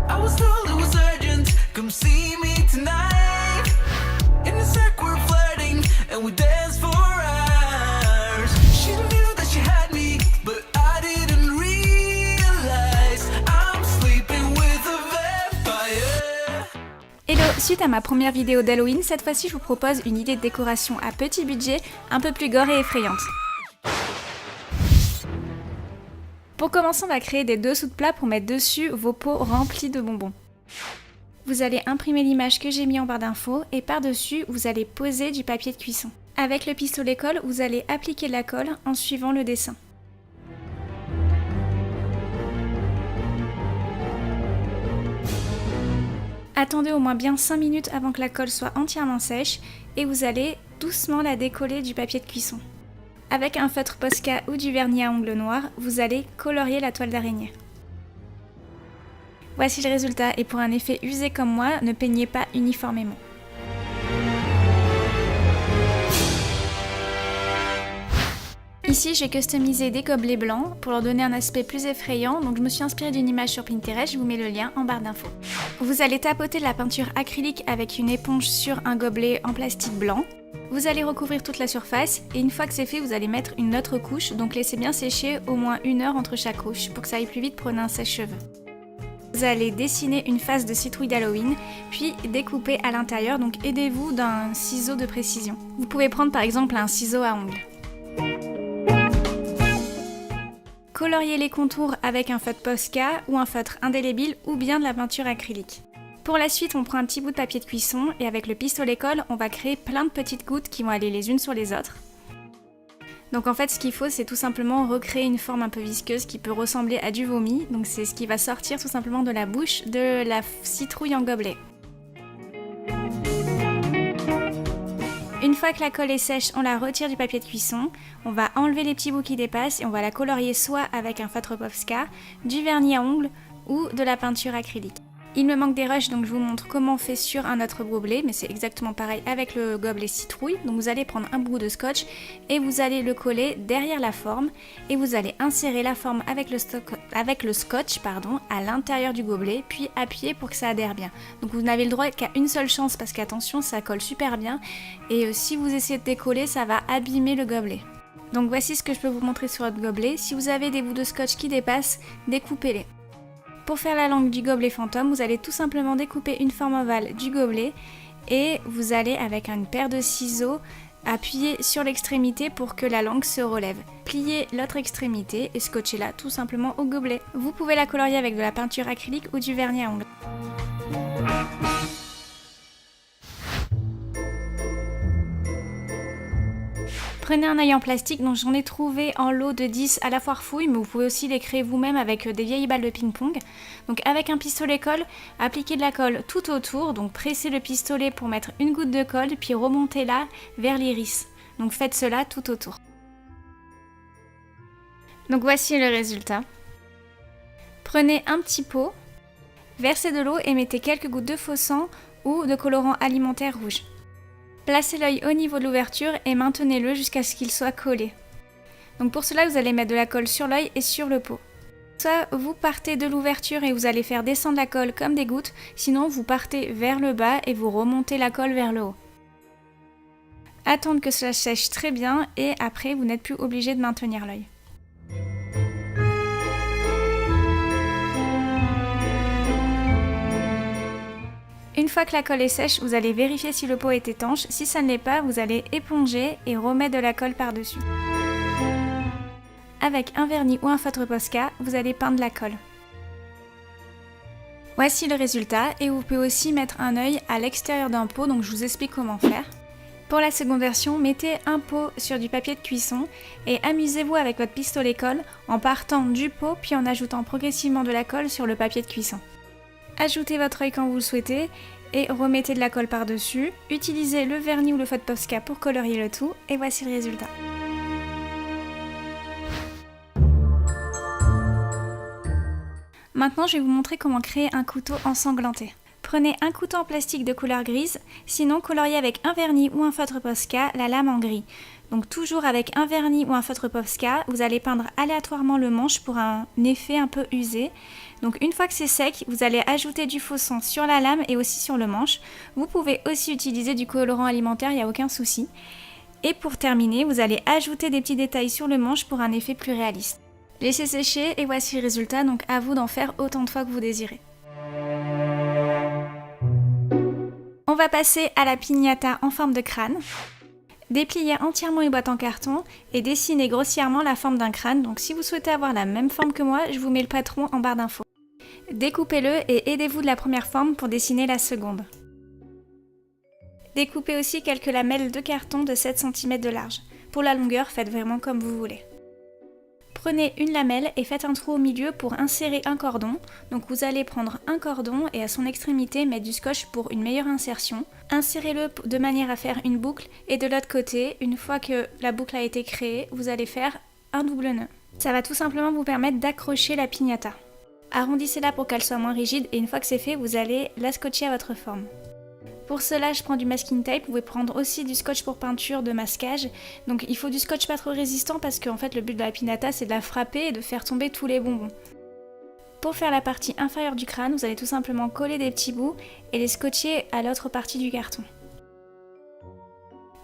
I was told it was urgent, come see me tonight. In the circle we're flirting and we dance for hours. She knew that she had me, but I didn't realize I'm sleeping with a vampire. Hello, suite à ma première vidéo d'Halloween, cette fois-ci je vous propose une idée de décoration à petit budget, un peu plus gore et effrayante. Pour commencer, on va créer des dessous de plats pour mettre dessus vos pots remplis de bonbons. Vous allez imprimer l'image que j'ai mis en barre d'infos et par-dessus, vous allez poser du papier de cuisson. Avec le pistolet colle, vous allez appliquer de la colle en suivant le dessin. Attendez au moins bien 5 minutes avant que la colle soit entièrement sèche et vous allez doucement la décoller du papier de cuisson. Avec un feutre Posca ou du vernis à ongles noir, vous allez colorier la toile d'araignée. Voici le résultat et pour un effet usé comme moi, ne peignez pas uniformément. Ici, j'ai customisé des gobelets blancs pour leur donner un aspect plus effrayant, donc je me suis inspirée d'une image sur Pinterest, je vous mets le lien en barre d'infos. Vous allez tapoter de la peinture acrylique avec une éponge sur un gobelet en plastique blanc. Vous allez recouvrir toute la surface et une fois que c'est fait, vous allez mettre une autre couche, donc laissez bien sécher au moins 1 heure entre chaque couche. Pour que ça aille plus vite, prenez un sèche-cheveux. Vous allez dessiner une face de citrouille d'Halloween, puis découper à l'intérieur, donc aidez-vous d'un ciseau de précision. Vous pouvez prendre par exemple un ciseau à ongles. Coloriez les contours avec un feutre Posca ou un feutre indélébile ou bien de la peinture acrylique. Pour la suite, on prend un petit bout de papier de cuisson et avec le pistolet colle, on va créer plein de petites gouttes qui vont aller les unes sur les autres. Donc en fait, ce qu'il faut, c'est tout simplement recréer une forme un peu visqueuse qui peut ressembler à du vomi. Donc c'est ce qui va sortir tout simplement de la bouche de la citrouille en gobelet. Une fois que la colle est sèche, on la retire du papier de cuisson. On va enlever les petits bouts qui dépassent et on va la colorier soit avec un feutre Posca, du vernis à ongles ou de la peinture acrylique. Il me manque des rushs, donc je vous montre comment on fait sur un autre gobelet, mais c'est exactement pareil avec le gobelet citrouille. Donc vous allez prendre un bout de scotch et vous allez le coller derrière la forme et vous allez insérer la forme avec le scotch à l'intérieur du gobelet, puis appuyer pour que ça adhère bien. Donc vous n'avez le droit qu'à une seule chance parce qu'attention, ça colle super bien et si vous essayez de décoller, ça va abîmer le gobelet. Donc voici ce que je peux vous montrer sur votre gobelet. Si vous avez des bouts de scotch qui dépassent, découpez-les. Pour faire la langue du gobelet fantôme, vous allez tout simplement découper une forme ovale du gobelet et vous allez avec une paire de ciseaux appuyer sur l'extrémité pour que la langue se relève. Pliez l'autre extrémité et scotchez-la tout simplement au gobelet. Vous pouvez la colorier avec de la peinture acrylique ou du vernis à ongles. Prenez un œil en plastique, donc j'en ai trouvé en lot de 10 à la foire fouille, mais vous pouvez aussi les créer vous-même avec des vieilles balles de ping-pong. Donc avec un pistolet colle, appliquez de la colle tout autour, donc pressez le pistolet pour mettre une goutte de colle, puis remontez-la vers l'iris. Donc faites cela tout autour. Donc voici le résultat. Prenez un petit pot, versez de l'eau et mettez quelques gouttes de faux sang ou de colorant alimentaire rouge. Placez l'œil au niveau de l'ouverture et maintenez-le jusqu'à ce qu'il soit collé. Donc pour cela, vous allez mettre de la colle sur l'œil et sur le pot. Soit vous partez de l'ouverture et vous allez faire descendre la colle comme des gouttes, sinon vous partez vers le bas et vous remontez la colle vers le haut. Attendre que cela sèche très bien et après vous n'êtes plus obligé de maintenir l'œil. Une fois que la colle est sèche, vous allez vérifier si le pot est étanche. Si ça ne l'est pas, vous allez éponger et remettre de la colle par-dessus. Avec un vernis ou un feutre Posca, vous allez peindre la colle. Voici le résultat et vous pouvez aussi mettre un œil à l'extérieur d'un pot, donc je vous explique comment faire. Pour la seconde version, mettez un pot sur du papier de cuisson et amusez-vous avec votre pistolet colle en partant du pot puis en ajoutant progressivement de la colle sur le papier de cuisson. Ajoutez votre œil quand vous le souhaitez et remettez de la colle par-dessus. Utilisez le vernis ou le feutre Posca pour colorier le tout et voici le résultat. Maintenant, je vais vous montrer comment créer un couteau ensanglanté. Prenez un couteau en plastique de couleur grise, sinon coloriez avec un vernis ou un feutre Posca la lame en gris. Donc toujours avec un vernis ou un feutre Posca, vous allez peindre aléatoirement le manche pour un effet un peu usé. Donc une fois que c'est sec, vous allez ajouter du faux sang sur la lame et aussi sur le manche. Vous pouvez aussi utiliser du colorant alimentaire, il n'y a aucun souci. Et pour terminer, vous allez ajouter des petits détails sur le manche pour un effet plus réaliste. Laissez sécher et voici le résultat, donc à vous d'en faire autant de fois que vous désirez. On va passer à la piñata en forme de crâne. Dépliez entièrement une boîte en carton et dessinez grossièrement la forme d'un crâne. Donc si vous souhaitez avoir la même forme que moi, je vous mets le patron en barre d'infos. Découpez-le et aidez-vous de la première forme pour dessiner la seconde. Découpez aussi quelques lamelles de carton de 7 cm de large. Pour la longueur, faites vraiment comme vous voulez. Prenez une lamelle et faites un trou au milieu pour insérer un cordon. Donc vous allez prendre un cordon et à son extrémité mettre du scotch pour une meilleure insertion. Insérez-le de manière à faire une boucle et de l'autre côté, une fois que la boucle a été créée, vous allez faire un double nœud. Ça va tout simplement vous permettre d'accrocher la piñata. Arrondissez-la pour qu'elle soit moins rigide et une fois que c'est fait, vous allez la scotcher à votre forme. Pour cela, je prends du masking tape, vous pouvez prendre aussi du scotch pour peinture de masquage. Donc il faut du scotch pas trop résistant parce qu'en fait le but de la piñata c'est de la frapper et de faire tomber tous les bonbons. Pour faire la partie inférieure du crâne, vous allez tout simplement coller des petits bouts et les scotcher à l'autre partie du carton.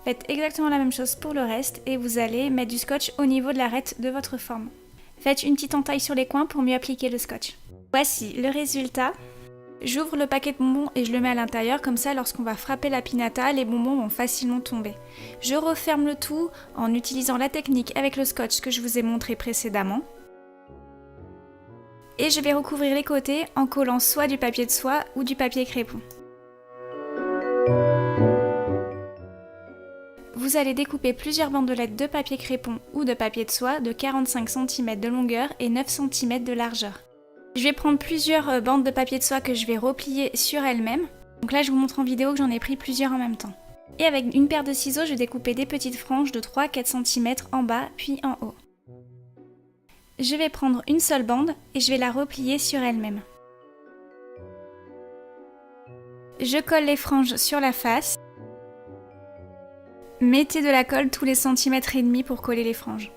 Faites exactement la même chose pour le reste et vous allez mettre du scotch au niveau de l'arête de votre forme. Faites une petite entaille sur les coins pour mieux appliquer le scotch. Voici le résultat. J'ouvre le paquet de bonbons et je le mets à l'intérieur, comme ça lorsqu'on va frapper la piñata, les bonbons vont facilement tomber. Je referme le tout en utilisant la technique avec le scotch que je vous ai montré précédemment. Et je vais recouvrir les côtés en collant soit du papier de soie ou du papier crépon. Vous allez découper plusieurs bandelettes de papier crépon ou de papier de soie de 45 cm de longueur et 9 cm de largeur. Je vais prendre plusieurs bandes de papier de soie que je vais replier sur elles-mêmes. Donc là je vous montre en vidéo que j'en ai pris plusieurs en même temps. Et avec une paire de ciseaux, je vais découper des petites franges de 3-4 cm en bas puis en haut. Je vais prendre une seule bande et je vais la replier sur elle-même. Je colle les franges sur la face. Mettez de la colle tous les centimètres et demi pour coller les franges.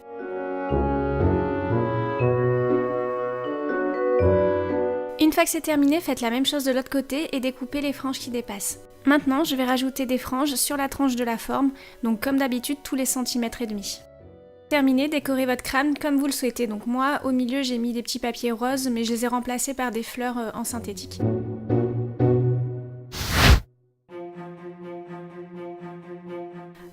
Une fois que c'est terminé, faites la même chose de l'autre côté et découpez les franges qui dépassent. Maintenant, je vais rajouter des franges sur la tranche de la forme, donc comme d'habitude tous les centimètres et demi. Terminé, décorez votre crâne comme vous le souhaitez. Donc moi, au milieu, j'ai mis des petits papiers roses, mais je les ai remplacés par des fleurs en synthétique.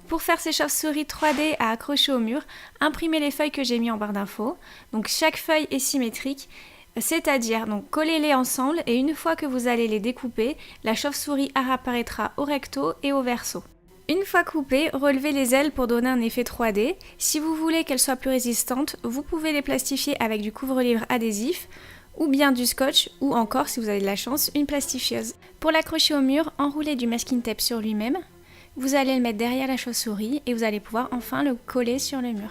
Pour faire ces chauves-souris 3D à accrocher au mur, imprimez les feuilles que j'ai mis en barre d'infos. Donc chaque feuille est symétrique. C'est-à-dire, donc collez-les ensemble et une fois que vous allez les découper, la chauve-souris apparaîtra au recto et au verso. Une fois coupées, relevez les ailes pour donner un effet 3D. Si vous voulez qu'elles soient plus résistantes, vous pouvez les plastifier avec du couvre-livre adhésif ou bien du scotch ou encore, si vous avez de la chance, une plastifieuse. Pour l'accrocher au mur, enroulez du masking tape sur lui-même. Vous allez le mettre derrière la chauve-souris et vous allez pouvoir enfin le coller sur le mur.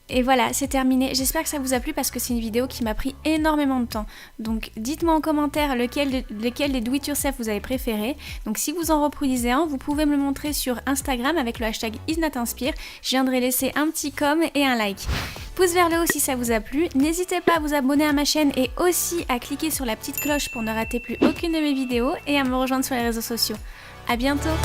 Et voilà, c'est terminé. J'espère que ça vous a plu parce que c'est une vidéo qui m'a pris énormément de temps. Donc dites-moi en commentaire lequel des do it yourself vous avez préféré. Donc si vous en reproduisez un, vous pouvez me le montrer sur Instagram avec le hashtag isnatinspire. Je viendrai laisser un petit com et un like. Pouce vers le haut si ça vous a plu. N'hésitez pas à vous abonner à ma chaîne et aussi à cliquer sur la petite cloche pour ne rater plus aucune de mes vidéos et à me rejoindre sur les réseaux sociaux. À bientôt!